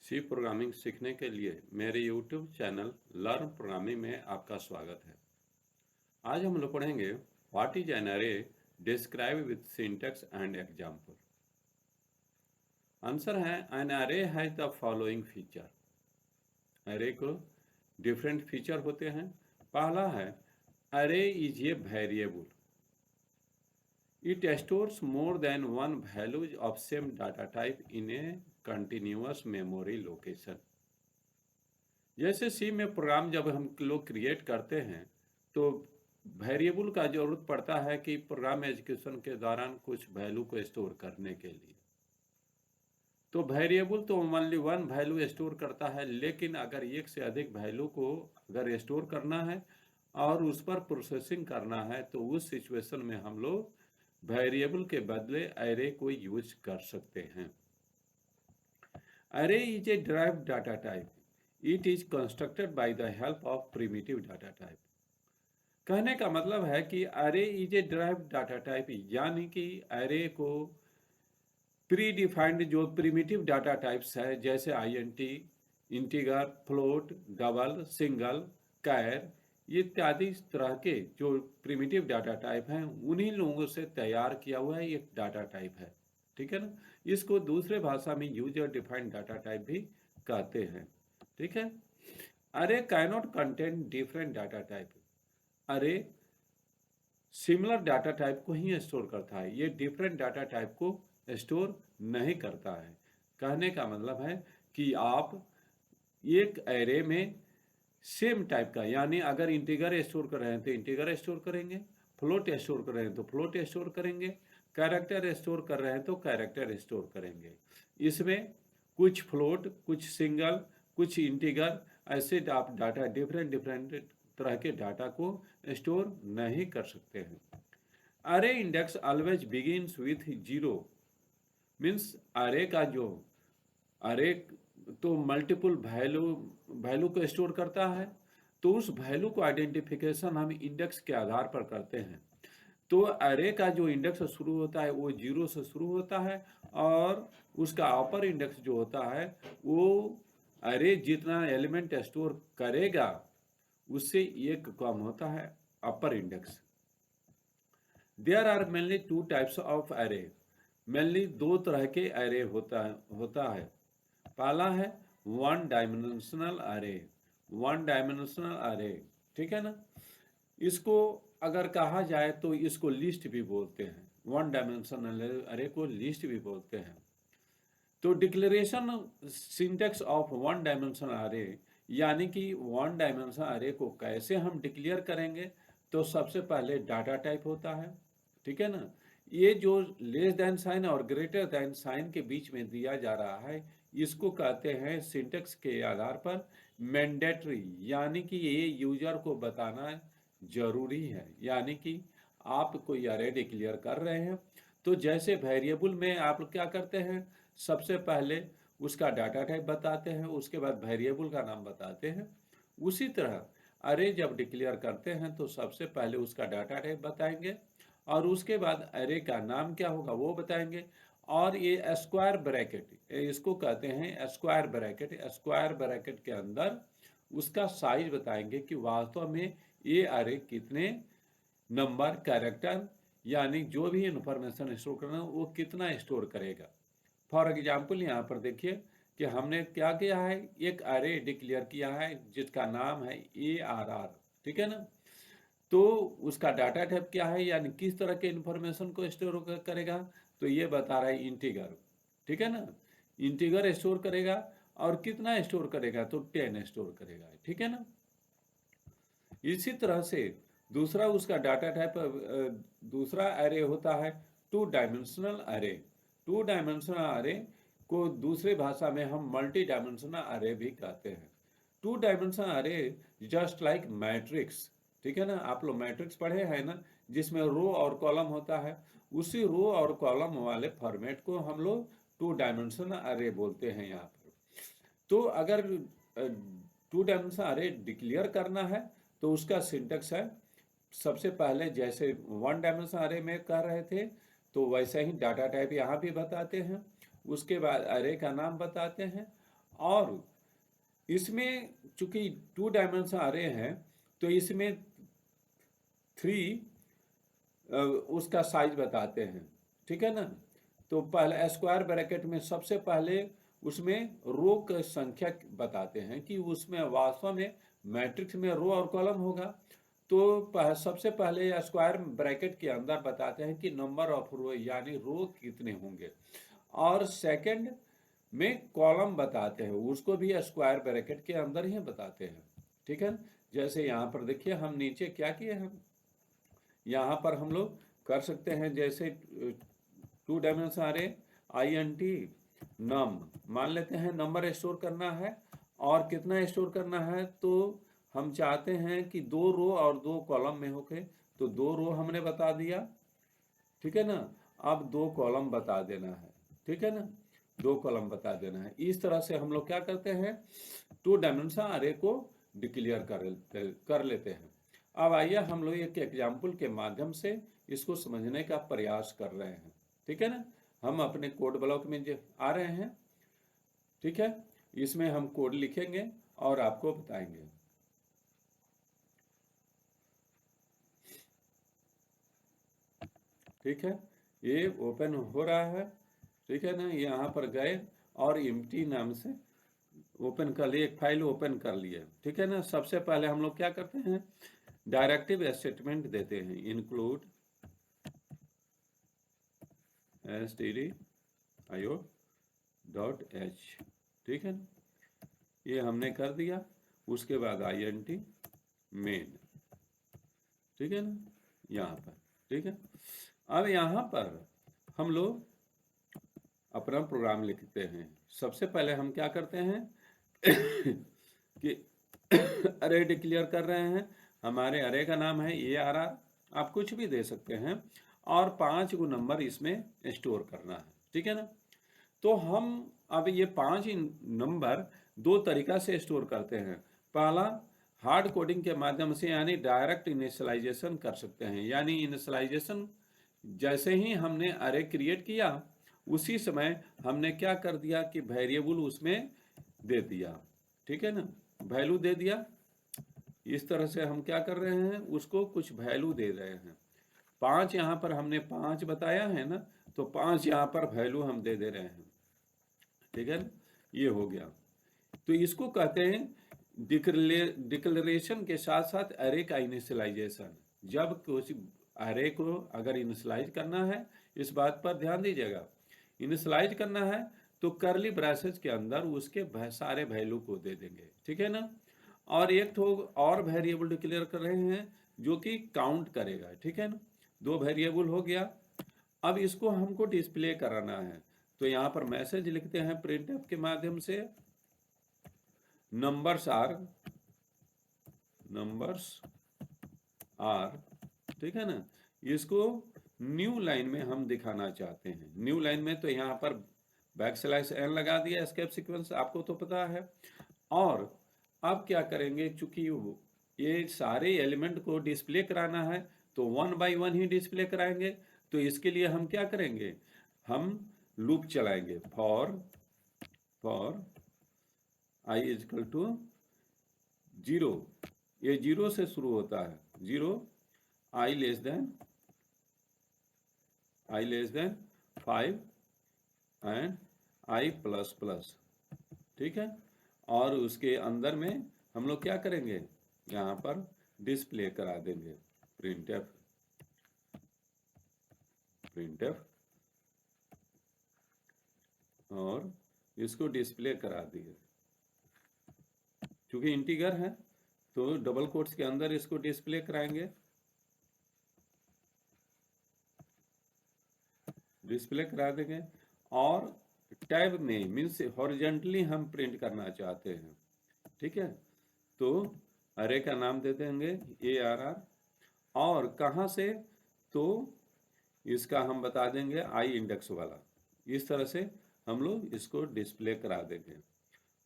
सी programming सीखने के लिए मेरे यूट्यूब चैनल लर्न प्रोग्रामिंग में आपका स्वागत है। आज हम लोग पढ़ेंगे व्हाट इज एन अरे, describe with syntax and example. Answer है एन अरे हैज द फॉलोइंग फीचर। अरे को डिफरेंट फीचर होते हैं। पहला है अरे is a variable. It stores more than one values of same data type in A continuous memory location. जैसे सी में प्रोग्राम जब हम लोग क्रिएट करते हैं तो वेरिएबल का जरूरत पड़ता है कि प्रोग्राम एग्जीक्यूशन के दौरान कुछ वैल्यू को स्टोर करने के लिए। तो वेरिएबल तो ओनली वन वैल्यू स्टोर करता है, लेकिन अगर एक से अधिक वैल्यू को अगर स्टोर करना है और उस पर प्रोसेसिंग करना है तो उस सिचुएशन में हम लोग वेरिएबल के बदले अरे को यूज कर सकते हैं। Array is a derived data type. It is constructed by the help of primitive data type. कहने का मतलब है कि array is a derived data type, यानी कि अरे को प्री डिफाइंड जो प्रिमिटिव डाटा टाइप्स है जैसे INT, integer, float, double, single, char इत्यादि इस तरह के जो प्रिमिटिव डाटा टाइप हैं उन्हीं लोगों से तैयार किया हुआ एक डाटा टाइप है। ठीक है ना। इसको दूसरे भाषा में यूजर डिफाइंड डाटा टाइप भी कहते हैं। ठीक है। अरे cannot contain different data type. अरे सिमिलर डाटा टाइप को ही स्टोर करता है, ये डिफरेंट डाटा टाइप को स्टोर नहीं करता है। कहने का मतलब है कि आप एक एरे में सेम टाइप का, यानी अगर इंटीगर स्टोर कर रहे हैं तो इंटीगर स्टोर करेंगे, फ्लोट स्टोर कर रहे हैं तो फ्लोट स्टोर करेंगे, कैरेक्टर स्टोर कर रहे हैं तो कैरेक्टर स्टोर करेंगे। इसमें कुछ फ्लोट, कुछ सिंगल, कुछ इंटीगर, ऐसे आप डाटा डिफरेंट डिफरेंट तरह के डाटा को स्टोर नहीं कर सकते हैं। अरे index always begins with zero. Means अरे का जो अरे तो मल्टीपल वैल्यू को स्टोर करता है, तो उस वैल्यू को आइडेंटिफिकेशन हम इंडेक्स के आधार पर करते हैं। तो अरे का जो इंडेक्स शुरू होता है वो जीरो से शुरू होता है और उसका अपर इंडेक्स जो होता है वो अरे जितना एलिमेंट स्टोर करेगा उससे एक कम होता है upper index. There are mainly two types of array. Mainly दो तरह के अरे होता है। पहला है one dimensional array. One dimensional array, ठीक है ना। इसको अगर कहा जाए तो इसको लिस्ट भी बोलते हैं। वन डायमेंशनल अरे को लिस्ट भी बोलते हैं। तो declaration syntax of one dimensional array, यानी कि वन डायमेंशनल अरे को कैसे हम डिक्लेयर करेंगे, तो सबसे पहले डाटा टाइप होता है। ठीक है ना। ये जो लेस देन साइन और ग्रेटर देन साइन के बीच में दिया जा रहा है इसको कहते हैं सिंटेक्स के आधार पर मैंडेटरी, यानी कि ये यूजर को बताना जरूरी है। यानी कि आप कोई अरे डिक्लेयर कर रहे हैं तो जैसे वेरिएबल में आप क्या करते हैं, सबसे पहले उसका डाटा टाइप बताते हैं, उसके बाद वेरिएबल का नाम बताते हैं। उसी तरह अरे जब डिक्लेयर करते हैं तो सबसे पहले उसका डाटा टाइप बताएंगे और उसके बाद अरे का नाम क्या होगा वो बताएंगे। और ये स्क्वायर ब्रैकेट, इसको कहते हैं स्क्वायर ब्रैकेट। स्क्वायर ब्रैकेट के अंदर उसका साइज बताएंगे कि वास्तव में ये अरे कितने नंबर, कैरेक्टर, यानी जो भी इंफॉर्मेशन स्टोर करना है वो कितना स्टोर करेगा। फॉर एग्जाम्पल यहाँ पर देखिए कि हमने क्या किया है, एक अरे डिक्लेयर किया है जिसका नाम है ARR। ठीक है ना। तो उसका डाटा टाइप क्या है, यानी किस तरह के इंफॉर्मेशन को स्टोर करेगा, तो ये बता रहा है इंटीगर। ठीक है ना। इंटीगर स्टोर करेगा और कितना स्टोर करेगा, तो 10 स्टोर करेगा। ठीक है ना। इसी तरह से दूसरा उसका डाटा टाइप दूसरा अरे होता है टू डायमेंशनल अरे। टू डायमेंशनल अरे को दूसरे भाषा में हम मल्टी डायमेंशनल अरे भी कहते हैं। टू डायमेंशनल अरे जस्ट लाइक मैट्रिक्स। ठीक है ना। आप लोग मैट्रिक्स पढ़े हैं ना, जिसमें रो और कॉलम होता है, उसी रो और कॉलम वाले फॉर्मेट को हम लोग टू डायमेंशनल अरे बोलते हैं यहाँ पर। तो अगर टू डायमेंशनल अरे डिक्लेयर करना है तो उसका सिंटेक्स है, सबसे पहले जैसे वन डायमेंशनल अरे में कर रहे थे तो वैसे ही डाटा टाइप यहाँ भी बताते हैं, उसके बाद अरे का नाम बताते हैं और इसमें चूंकि 2 डायमेंशन अरे हैं, तो इसमें 3 उसका साइज बताते हैं, ठीक है ना। तो पहले स्क्वायर ब्रैकेट में सबसे पहले उसमें रो की संख्या बताते हैं कि उसमें वास्तव में मैट्रिक्स में रो और कॉलम होगा। तो सबसे पहले स्क्वायर ब्रैकेट के अंदर बताते हैं कि नंबर ऑफ रो, यानी रो कितने होंगे, और सेकंड में कॉलम बताते हैं, उसको भी स्क्वायर ब्रैकेट के अंदर ही बताते हैं, ठीक है। जैसे यहाँ पर देखिए हम नीचे क्या किए हैं, यहाँ पर हम लोग कर सकते हैं, जैसे 2 डायमेंशन अरे INT नम मान लेते हैं, नंबर स्टोर करना है और कितना स्टोर करना है, तो हम चाहते हैं कि 2 रो और 2 कॉलम में होके, तो 2 रो हमने बता दिया, ठीक है ना। अब 2 कॉलम बता देना है, ठीक है ना, 2 कॉलम बता देना है। इस तरह से हम लोग क्या करते हैं, 2 डायमेंशन अरे को डिक्लेयर कर लेते हैं। अब आइए हम लोग एक एग्जाम्पल के माध्यम से इसको समझने का प्रयास कर रहे हैं, ठीक है ना। हम अपने कोड ब्लॉक में जो आ रहे हैं, ठीक है, इसमें हम कोड लिखेंगे और आपको बताएंगे। ठीक है, ये ओपन हो रहा है, ठीक है ना। यहाँ पर गए और empty नाम से ओपन कर लिए, एक फाइल ओपन कर लिए, ठीक है ना। सबसे पहले हम लोग क्या करते हैं, डायरेक्टिव स्टेटमेंट देते हैं, इंक्लूड stdio.h, ठीक है ना, ये हमने कर दिया। उसके बाद INT मेन, ठीक है ना, यहाँ पर, ठीक है। अब यहाँ पर हम लोग अपना प्रोग्राम लिखते हैं। सबसे पहले हम क्या करते हैं कि अरे डिक्लेयर कर रहे हैं, हमारे अरे का नाम है ARR, आप कुछ भी दे सकते हैं, और 5 को नंबर इसमें स्टोर करना है, ठीक है ना। तो हम अब ये 5 नंबर 2 तरीका से स्टोर करते हैं। पहला हार्ड कोडिंग के माध्यम से, यानी डायरेक्ट इनिशियलाइजेशन कर सकते हैं, यानी इनिशियलाइजेशन जैसे ही हमने अरे क्रिएट किया उसी समय हमने क्या कर दिया कि वेरिएबल उसमें दे दिया, ठीक है ना, वैल्यू दे दिया। इस तरह से हम क्या कर रहे हैं, उसको कुछ वैल्यू दे रहे हैं। 5 यहाँ पर हमने 5 बताया है ना, तो 5 यहाँ पर वैल्यू हम दे दे रहे हैं, ठीक है ना, ये हो गया। तो इसको कहते हैं डिक्लेरेशन के साथ साथ अरे का इनिशियलाइजेशन। जब कुछ अरे को अगर इनिशियलाइज करना है, इस बात पर ध्यान दीजिएगा, इनिशियलाइज करना है तो करली ब्रैसेस के अंदर उसके सारे वैल्यू को दे देंगे, ठीक है ना। और एक तो और वेरिएबल डिक्लेयर कर रहे हैं जो कि काउंट करेगा, ठीक है ना। 2 वेरिएबल हो गया। अब इसको हमको डिस्प्ले कराना है, तो यहाँ पर मैसेज लिखते हैं प्रिंटफ के माध्यम से, नंबर्स आर, ठीक है ना। इसको न्यू लाइन में हम दिखाना चाहते हैं। न्यू लाइन में तो यहाँ पर \n लगा दिया, एस्केप सीक्वेंस आपको तो पता है। और अब क्या करेंगे, चूंकि ये सारे एलिमेंट को डिस्प्ले कराना है तो 1 बाय 1 ही डिस्प्ले कराएंगे। तो इसके लिए हम क्या करेंगे, हम लूप चलाएंगे, फॉर i इक्वल टू 0, ये 0 से शुरू होता है, 0 i less than 5 and i plus plus, ठीक है। और उसके अंदर में हम लोग क्या करेंगे, यहाँ पर डिस्प्ले करा देंगे प्रिंटफ और इसको डिस्प्ले करा दिए। क्योंकि इंटीगर है तो डबल कोट्स के अंदर इसको डिस्प्ले कराएंगे, डिस्प्ले करा देंगे। और टैब में मीन्स हॉरिजेंटली हम प्रिंट करना चाहते हैं, ठीक है। तो अरे का नाम दे देंगे ARR, और कहाँ से, तो इसका हम बता देंगे आई इंडेक्स वाला। इस तरह से हम लोग इसको डिस्प्ले करा देंगे।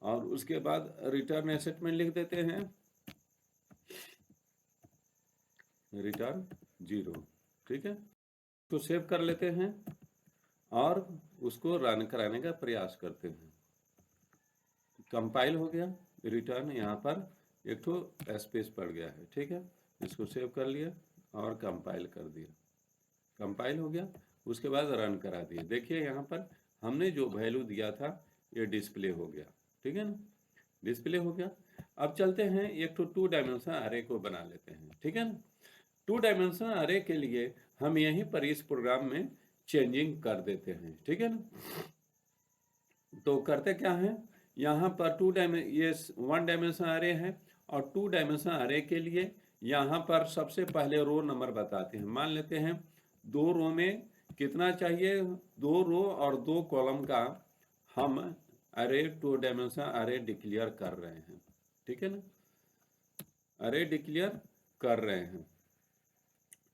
और उसके बाद रिटर्न स्टेटमेंट लिख देते हैं, रिटर्न 0, ठीक है। तो सेव कर लेते हैं और उसको रन कराने का प्रयास करते हैं। कंपाइल हो गया, रिटर्न यहाँ पर एक तो स्पेस पड़ गया है, ठीक है। इसको सेव कर लिया और कंपाइल कर दिया, कंपाइल हो गया। उसके बाद रन करा दिए। देखिए यहाँ पर हमने जो वैल्यू दिया था ये डिस्प्ले हो गया, ठीक है ना, डिस्प्ले हो गया। अब चलते हैं एक तो 2 डायमेंशन अरे को बना लेते हैं, ठीक है ना। 2 डायमेंशन अरे के लिए हम यहीं पर इस प्रोग्राम में चेंजिंग कर देते हैं, ठीक है ना। तो करते क्या है, यहाँ पर 1 डायमेंशन अरे है और 2 डायमेंशन अरे के लिए यहाँ पर सबसे पहले रो नंबर बताते हैं। मान लेते हैं 2 रो में कितना चाहिए, 2 रो और 2 कॉलम का हम अरे 2 डायमेंशन अरे डिक्लेयर कर रहे हैं, ठीक है ना, अरे डिक्लेयर कर रहे हैं,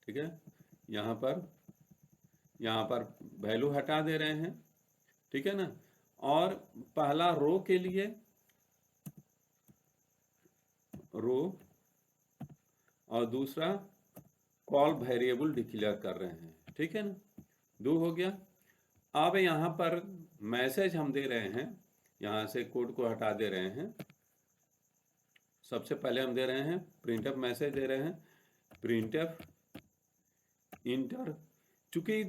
ठीक है। यहाँ पर वैल्यू हटा दे रहे हैं, ठीक है ना। और पहला रो के लिए रो और दूसरा कॉल वेरिएबल डिक्लेयर कर रहे हैं, ठीक है ना, 2 हो गया। अब यहाँ पर मैसेज हम दे रहे हैं, यहाँ से कोड को हटा दे रहे हैं। सबसे पहले हम दे रहे हैं प्रिंटफ मैसेज दे रहे हैं, प्रिंटफ इंटर। चूंकि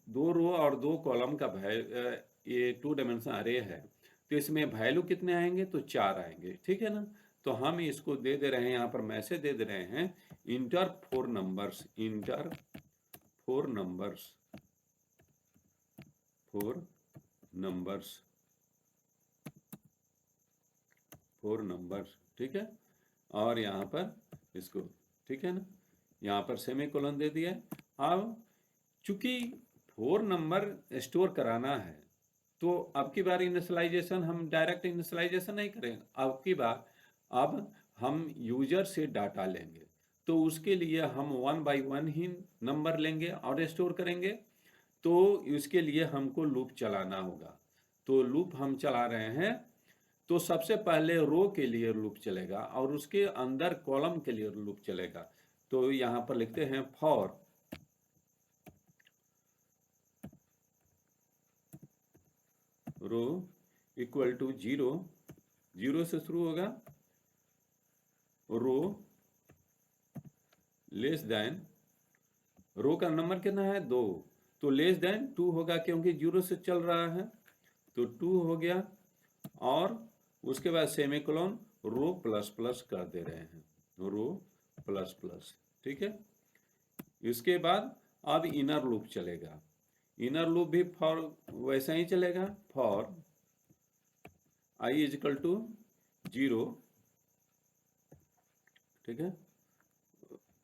2 रो और 2 कॉलम का ये 2 डायमेंशन अरे है, तो इसमें वैल्यू कितने आएंगे, तो 4 आएंगे, ठीक है ना। तो हम इसको दे दे रहे हैं, यहाँ पर मैसेज दे दे रहे हैं inter 4 numbers, inter 4 numbers, 4 numbers, 4 numbers, ठीक है। और यहाँ पर इसको, ठीक है ना, यहाँ पर सेमीकोलन दे दिया। अब चूंकि 4 नंबर स्टोर कराना है, तो अब की बार इनिशियलाइजेशन हम डायरेक्ट इनिशियलाइजेशन नहीं करेंगे, अब की बार अब हम यूजर से डाटा लेंगे। तो उसके लिए हम 1 बाई 1 ही नंबर लेंगे और स्टोर करेंगे। तो इसके लिए हमको लूप चलाना होगा। तो लूप हम चला रहे हैं। तो सबसे पहले रो के लिए लूप चलेगा और उसके अंदर कॉलम के लिए लूप चलेगा। तो यहाँ पर लिखते हैं फॉर रो इक्वल टू 0, 0 से शुरू होगा, रो लेस देन, रो का नंबर कितना है 2, तो लेस देन 2 होगा क्योंकि 0 से चल रहा है, तो 2 हो गया। और उसके बाद सेमीकोलन रो प्लस प्लस कर दे रहे हैं, रो प्लस प्लस, ठीक है। इसके बाद अब इनर लूप चलेगा, इनर लूप भी फॉर वैसा ही चलेगा, for I is equal to 0, ठीक है,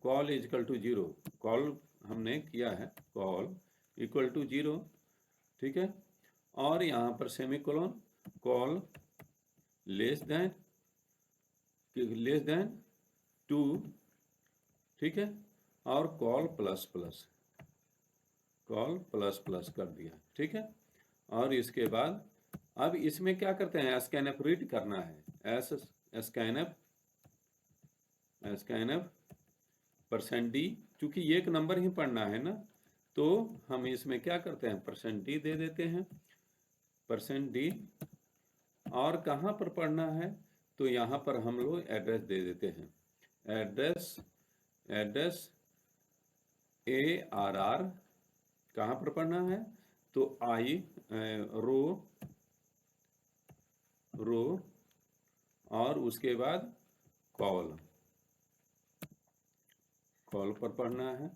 col is equal to 0, col हमने किया है, कॉल इक्वल टू 0, ठीक है। और यहाँ पर सेमीकोलन कॉल लेस देन 2, ठीक है, और call plus plus, call plus plus कर दिया, ठीक है। और इसके बाद अब इसमें क्या करते हैं, स्कैनएफ रीड करना है, स्कैनएफ %d, चूंकि एक नंबर ही पढ़ना है ना, तो हम इसमें क्या करते हैं %d दे देते हैं, %d। और कहाँ पर पढ़ना है, तो यहाँ पर हम लोग एड्रेस दे देते हैं, एड्रेस ARR, कहाँ पर पढ़ना है, तो आई रो और उसके बाद कॉल पर पढ़ना है,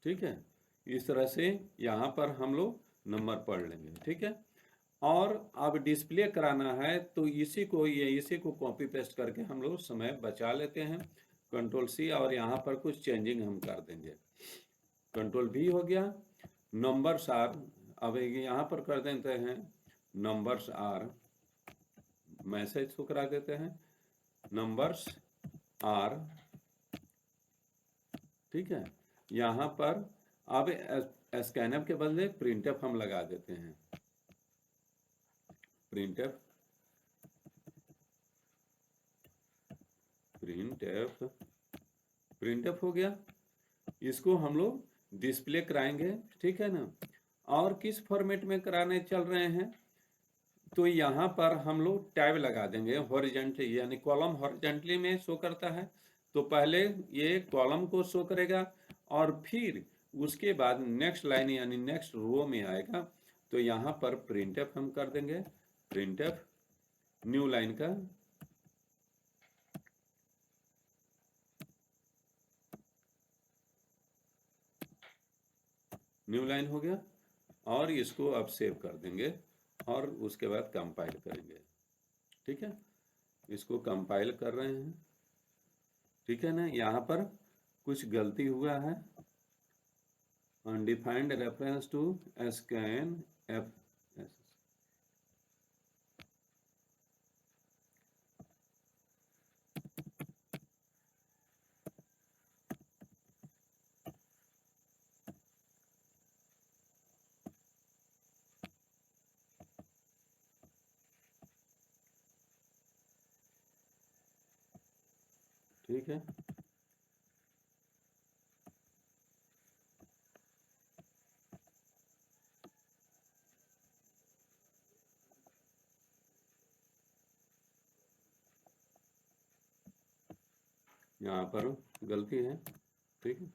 ठीक है। इस तरह से यहाँ पर हम लोग नंबर पढ़ लेंगे, ठीक है। और अब डिस्प्ले कराना है, तो इसी को कॉपी पेस्ट करके हम लोग समय बचा लेते हैं, Ctrl+C, और यहाँ पर कुछ चेंजिंग हम कर देंगे, Ctrl+V हो गया, नंबर्स आर, अब यहाँ पर कर देते हैं नंबर्स आर, मैसेज को करा देते हैं नंबर्स आर, ठीक है। यहाँ पर अब स्कैनएफ के बदले प्रिंटएफ हम लगा देते हैं, प्रिंटएफ हो गया। इसको हम लोग डिस्प्ले कराएंगे, ठीक है ना। और किस फॉर्मेट में कराने चल रहे हैं, तो यहाँ पर हम लोग टैब लगा देंगे हॉरिजेंटली, यानी कॉलम हॉरिजेंटली में शो करता है, तो पहले ये कॉलम को शो करेगा और फिर उसके बाद नेक्स्ट लाइन यानी नेक्स्ट रो में आएगा। तो यहाँ पर प्रिंटफ हम कर देंगे, प्रिंटफ न्यू लाइन का न्यू लाइन हो गया, और इसको अब सेव कर देंगे और उसके बाद कंपाइल करेंगे। ठीक है, इसको कंपाइल कर रहे हैं। ठीक है ना, यहाँ पर कुछ गलती हुआ है। Undefined reference to scanf, ठीक है। यहाँ पर गलती है। ठीक है,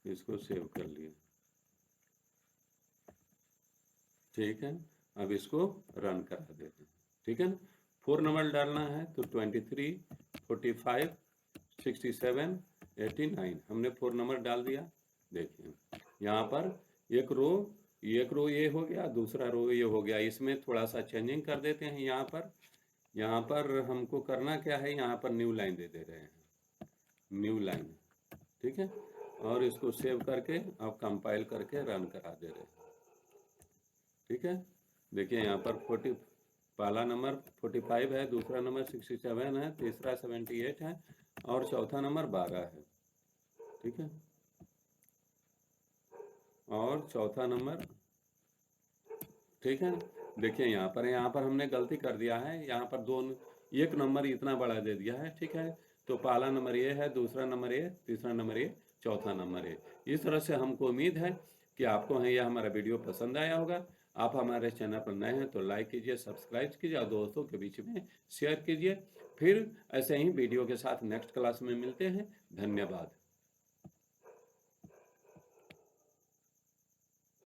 इसको सेव कर लिए। ठीक है, अब इसको रन करा देते हैं। ठीक है ना, 4 नंबर डालना है तो 23, 45, 67, 89 हमने 4 नंबर डाल दिया। देखिए यहाँ पर एक रो ये हो गया, दूसरा रो ये हो गया। इसमें थोड़ा सा चेंजिंग कर देते हैं। यहाँ पर हमको करना क्या है, यहाँ पर न्यू लाइन दे दे रहे हैं, न्यू लाइन। ठीक है, और इसको सेव करके अब कंपाइल करके रन करा दे रहे हैं। ठीक है, देखिए यहाँ पर 40, पहला नंबर 45 है, दूसरा नंबर 67 है, तीसरा 78 है और चौथा नंबर 12 है। ठीक है, और चौथा नंबर। ठीक है, देखिए यहाँ पर हमने गलती कर दिया है। यहाँ पर एक नंबर इतना बड़ा दे दिया है। ठीक है, तो पहला नंबर ये है, दूसरा नंबर ये, तीसरा नंबर ये, चौथा नंबर ये। इस तरह से हमको उम्मीद है कि आपको यह हमारा वीडियो पसंद आया होगा। आप हमारे चैनल पर नए हैं तो लाइक कीजिए, सब्सक्राइब कीजिए और दोस्तों के बीच में शेयर कीजिए। फिर ऐसे ही वीडियो के साथ नेक्स्ट क्लास में मिलते हैं। धन्यवाद।